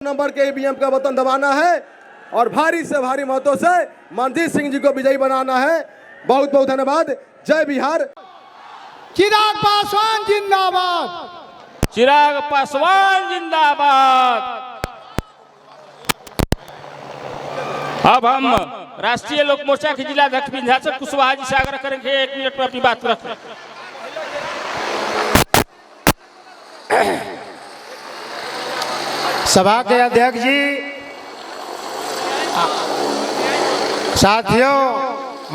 Number के EVM का button दबाना है और भारी से भारी मतों से मनजीत सिंह जी को विजयी बनाना है। बहुत बहुत धन्यवाद। जय बिहार। चिराग पासवान जिंदाबाद। चिराग पासवान जिंदाबाद। अब हम राष्ट्रीय लोक मोर्चा के जिलाध्यक्ष विंध्याचल कुशवाहा जी से आग्रह करेंगे 1 मिनट में अपनी बात रखें। सभा के अध्यक्ष जी, साथियों,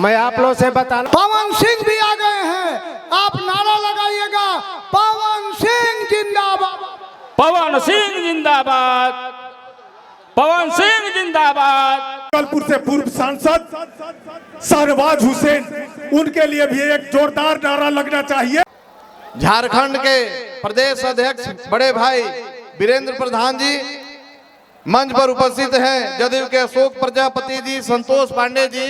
मैं आप लोगों से बताना, पवन सिंह भी आ गए हैं, आप नारा लगाइएगा, पवन सिंह जिंदाबाद। पवन सिंह जिंदाबाद। पवन सिंह जिंदाबाद। जबलपुर से पूर्व सांसद शहनवाज हुसैन, उनके लिए भी एक जोरदार नारा लगना चाहिए। झारखंड के प्रदेश अध्यक्ष बड़े भाई वीरेंद्र प्रधान जी मंच पर उपस्थित हैं, जदयू के अशोक प्रजापति जी, संतोष पांडे जी,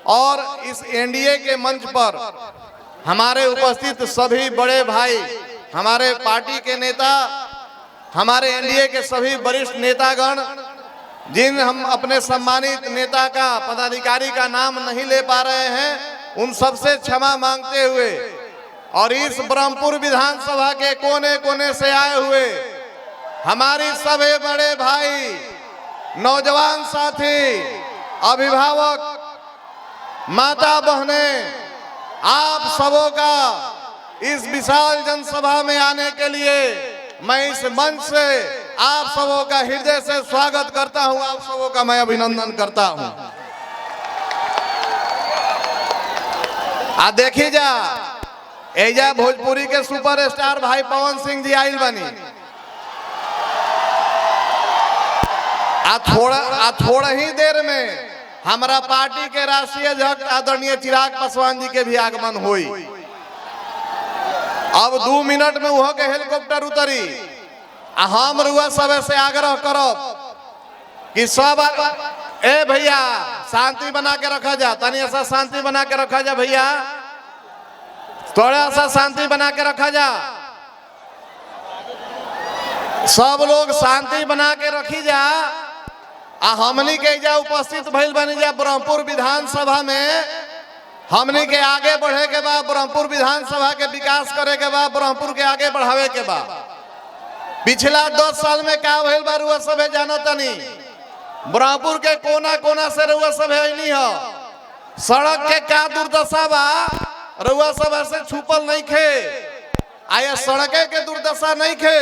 और इस एनडीए के मंच पर हमारे उपस्थित सभी बड़े भाई, हमारे पार्टी के नेता, हमारे एनडीए के सभी वरिष्ठ नेतागण, जिन हम अपने सम्मानित नेता का, पदाधिकारी का नाम नहीं ले पा रहे हैं, उन सबसे क्षमा मांगते हुए और इस ब्रह्मपुर विधानसभा के कोने कोने से आए हुए हमारी सभी बड़े भाई, नौजवान साथी, अभिभावक, माता बहनें, आप सबों का इस विशाल जनसभा में आने के लिए मैं इस मंच से आप सबों का हृदय से स्वागत करता हूं। आप सबों का मैं अभिनंदन करता हूं। देखी जा एजा भोजपुरी के सुपरस्टार भाई पवन सिंह जी आइल बनी। थोड़ा ही देर में हमारा पार्टी के राष्ट्रीय अध्यक्ष आदरणीय चिराग पासवान जी के भी आगमन हुई। अब 2 मिनट में वह के हेलीकॉप्टर उतरी। हम रुआ सब से आग्रह करब कि सब ए भैया शांति बना के रखा जा, तनी ऐसा शांति बना के रखा जा भैया, थोड़ा सा शांति बना के रखा जा, सब लोग शांति बना के रखी जा। हमनी के जा उपस्थित भइल बनी जा ब्रह्मपुर विधानसभा में, हमनी के आगे बढ़े के बाद, ब्रह्मपुर विधानसभा के विकास करे के बाद, ब्रह्मपुर के आगे बढ़ावे के बाद, पिछला 10 साल में क्या भइल बा रुआ सब जानो तनी। ब्रह्मपुर के कोना कोना से रुआ सब नहीं हो, सड़क के क्या दुर्दशा बा रुआ सब ऐसे छुपल नहीं खे। आया सड़के के दुर्दशा नहीं खे।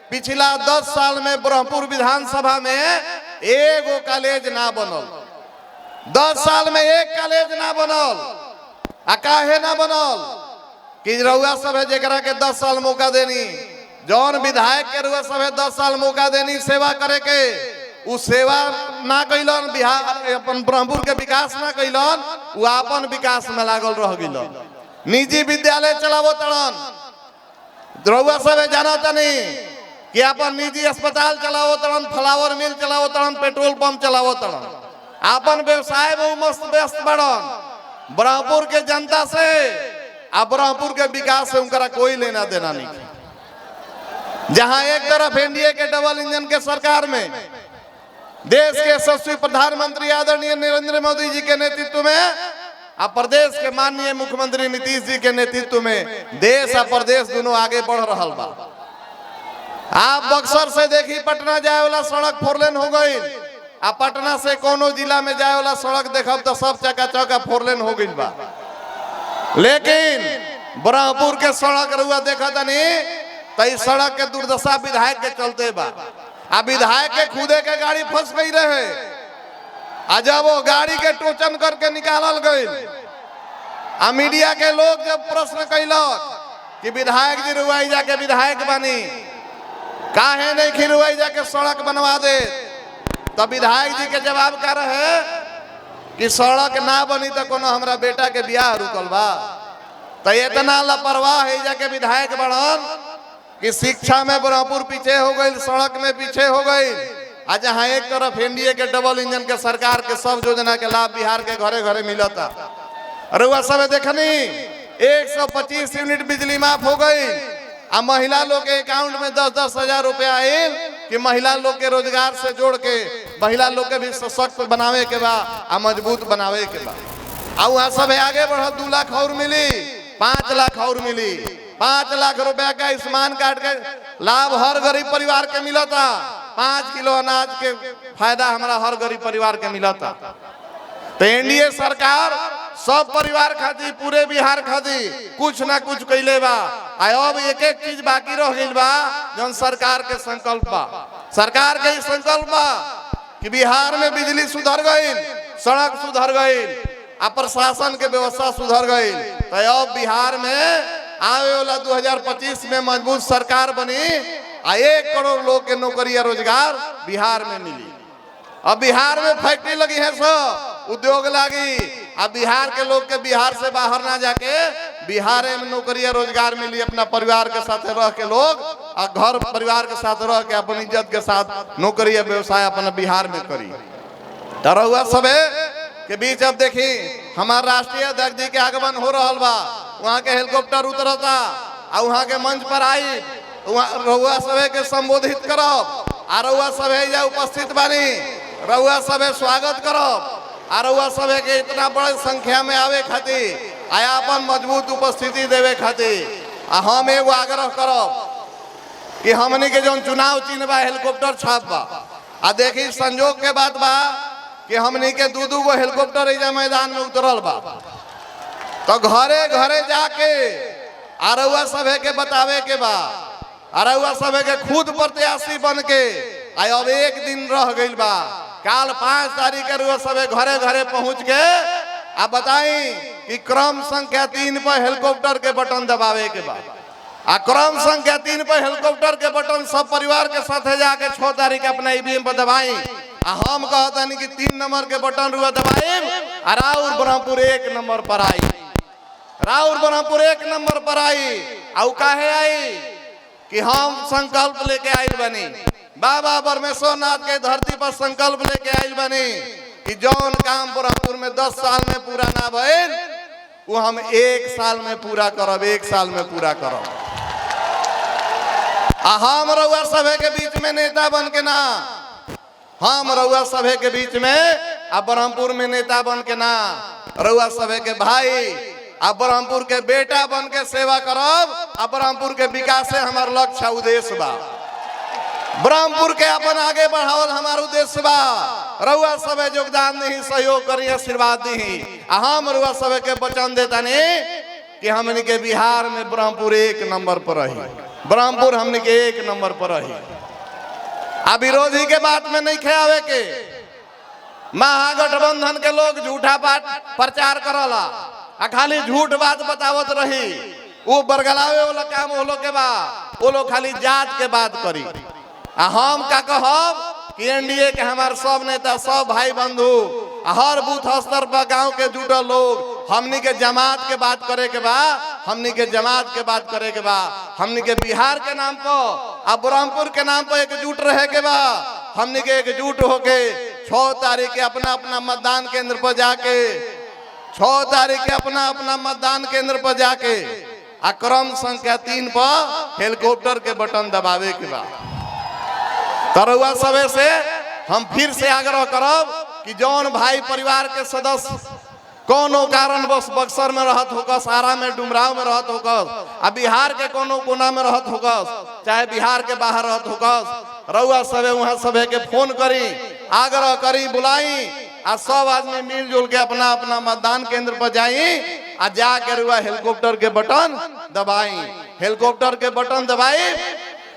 पिछला 10 साल में ब्रह्मपुर विधानसभा में एगो कॉलेज ना बनल, 10 साल में एक कॉलेज ना बनल। काहे ना बनल कि रउआ सब जेकरा के 10 साल मौका देनी, जौन विधायक के रउआ सब 10 साल मौका देनी सेवा करे के, उ सेवा ना कैलन, बिहार अपन ब्रह्मपुर के विकास ना कैलन, उ अपन विकास में लागल रह गिलन। निजी विद्यालय चलावो तड़न, रउआ सब जाना तनी कि अपन निजी अस्पताल चलावो तड़न, फ्लावर मिल चलावो तड़न, पेट्रोल पंप चलावो तड़न, अपन व्यवसाय में मस्त व्यस्त बढ़न। ब्रह्मपुर के जनता से और ब्रह्मपुर के विकास से उनका कोई लेना देना नहीं। जहां एक तरफ एनडीए के डबल इंजन के सरकार में देश के यशस्वी प्रधानमंत्री आदरणीय नरेंद्र मोदी जी के नेतृत्व में और प्रदेश के माननीय मुख्यमंत्री नीतीश जी के नेतृत्व में देश और प्रदेश दोनों आगे बढ़ रहा बा। आप बक्सर से देखी पटना जाए वाला सड़क 4 लेन हो गई, आ पटना से कोनो जिला में जाए वाला सड़क देखब तो सब चकाचक 4 लेन हो गई बा। लेकिन ब्रह्मपुर के सड़क रुआ देखा तनी तो सड़क के दुर्दशा विधायक के चलते बा। आ विधायक के खुदे के गाड़ी फंस गई रहे, आ जब वो गाड़ी के टोचन करके निकालल गई, आ मीडिया के लोग जब प्रश्न कैलक कि विधायक जी रुआई जाके विधायक बनी, काहे नहीं खिलवाई जाके सड़क बनवा दे, तब विधायक जी के जवाब का रहे कि सड़क ना बनी तो कोनो हमरा बेटा के ब्याह रुकल बा। तो इतना लापरवाह है जाके विधायक बढ़न कि शिक्षा में ब्रह्मपुर पीछे हो गई, सड़क में पीछे हो गई। आज जहाँ एक तरफ एनडीए के डबल इंजन के सरकार के सब योजना के लाभ बिहार के घरे घरे मिलता, अरे वह सब देखनी 125 यूनिट बिजली माफ हो गई, आ महिला लोग के अकाउंट में 10-10 हजार रुपया आयल कि महिला लोग के रोजगार से जोड़ के महिला लोग के भी सशक्त बनावे के बा आ मजबूत बनावे के बा। आ वहाँ सब आगे बढ़ 2 लाख और मिली, 5 लाख और मिली। 5 लाख रुपया का आयुष्मान कार्ड के लाभ हर गरीब परिवार के मिला था। 5 किलो अनाज के फायदा हमारा हर गरीब परिवार के मिला था। तो एनडीए सरकार सब परिवार खातिर पूरे बिहार खातिर कुछ ना कुछ कैले बा। अब एक एक चीज बाकी रह गई बा जौन सरकार के संकल्प बा। सरकार के संकल्प बा कि बिहार में बिजली सुधर गई, सड़क सुधर गई, आ प्रशासन के व्यवस्था सुधर गई। तो अब बिहार में आवे वाला 2025 में मजबूत सरकार बनी आ 1 करोड़ लोग के नौकरी या रोजगार बिहार में मिली। अब बिहार में फैक्ट्री लगी है, सब उद्योग लगी। अब बिहार के लोग के बिहार से बाहर ना जाके बिहार में नौकरी या रोजगार मिली। अपना परिवार के साथ रह के लोग और घर परिवार के साथ रह के अपन इज्जत के साथ नौकरी या व्यवसाय अपना बिहार में करी। तरह सबे के बीच अब देखी हमारे राष्ट्रीय अध्यक्ष जी के आगमन हो रहा बा। वहाँ के हेलीकॉप्टर उतरता और वहाँ के मंच पर आई रउआ सभे के संबोधित करब आ रउआ सभे जा उपस्थित बानी, रउआ सभे स्वागत करब आ रउआ सभे के इतना बड़े संख्या में आवे खातिर आया अपन मजबूत उपस्थिति देवे खातिर आ हम एगो आग्रह करब कि हमनी के जो चुनाव चिन्ह बा हेलीकॉप्टर छाप बा। आ देखी संजोग के बात बा कि हमनी के 2-2 गो हेलीकॉप्टर एजा मैदान में उतरल बा। तो घरे घरे जाके आरउआ सभे के बतावे के बा, आरउआ सभे के खुद प्रत्याशी बन के अब 1 दिन रह गई बा। काल 5 तारीख के रुआ सभे घरे घरे पहुंच के अब बताई कि क्रम संख्या 3 पर हेलीकॉप्टर के बटन दबावे के बा। आ क्रम संख्या 3 पर हेलीकॉप्टर के बटन सब परिवार के साथ जाके 6 तारीख के अपना ईवीएम पर दबाई। आ हम कहतनी कि 3 नंबर के बटन रुआ दबाई आ राउर ब्रह्मपुर 1 नंबर पर आई, राउर ब्रह्मपुर 1 नंबर पर आई। आउ काहे आई कि हम संकल्प लेके आइल बनी, बाबा परमेश्वर नाथ के धरती पर संकल्प लेके आइल बनी कि जौन काम ब्रह्मपुर में 10 साल में पूरा ना भइल वो हम 1 साल में पूरा करब, 1 साल में पूरा करब। आ हम रउआ सभे के बीच में नेता बन के ना, हम रउआ सभे के बीच में अब ब्रह्मपुर में नेता बन के ना, रउआ सभे के भाई अब ब्रह्मपुर के बेटा बन के सेवा करब। अब ब्रह्मपुर के विकास से हमार लक्ष्य उद्देश्य बा, ब्रह्मपुर के अपन आगे बढ़ावल हमार उद्देश्य बा। रउआ सभे योगदान दी, सहयोग करी, आशीर्वाद दी। हम रउआ सभे के वचन देतानी कि हमनी के बिहार में ब्रह्मपुर 1 नंबर पर रही, ब्रह्मपुर हमनी के 1 नंबर पर रही। आ विरोधी के बात में नहीं खेआवे के, महागठबंधन के लोग झूठा प्रचार करला आ खाली झूठ बात बतावत रही। वो बरगलावे वाला काम वो लोग के बा, वो लोग खाली जात के बात करी। आ हम का कहब कि एनडीए के हमारे सब नेता, सब भाई बंधु, हर बूथ स्तर पर गांव के जुटल लोग हमनी के जमात के बात करे के बा, हमनी के जमात के बात करे के बा। हमनी के बिहार के नाम पर अब ब्रह्मपुर के नाम पर एकजुट रहे के बा। हमनी के एकजुट होके 6 तारीख के अपना अपना मतदान केंद्र पर जाके 6 तारीख के अपना अपना मतदान केंद्र पर जाके आ क्रम संख्या 3 पर हेलीकॉप्टर के बटन दबावे के बा। तरुआ सभे से हम फिर से आग्रह करब कि जौन भाई परिवार के सदस्य कोनो कारण बस बक्सर में रहत होकस, आरा में, डुमराव में रहत होकस, आ बिहार के कोनो कोना में रहत होकस, चाहे बिहार के बाहर रहत होकस, रउआ सभे वहाँ सभे के फोन करी, आग्रह करी, बुलाई आ सब आदमी मिलजुल के अपना अपना मतदान केंद्र पर जाई आ जाके रुआ हेलीकॉप्टर के बटन दबाई, हेलीकॉप्टर के बटन दबाई।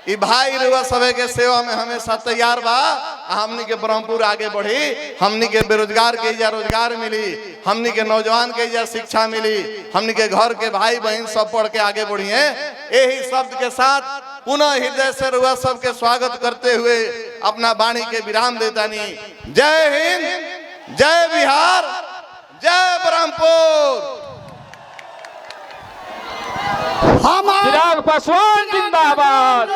ई भाई रुआ सभे के सेवा में हमेशा तैयार बा। हमनी के ब्रह्मपुर आगे बढ़ी, हमनी के बेरोजगार के इजा रोजगार मिली, हमनी के नौजवान के इजा शिक्षा मिली, हमनी के घर के भाई बहन सब पढ़ के आगे बढ़ी है। यही शब्द के साथ पुनः हृदय से रुआ सबके स्वागत करते हुए अपना वाणी के विराम देतानी। जय हिंद, जय बिहार, जय ब्रह्मपुर। चिराग पासवान जिंदाबाद।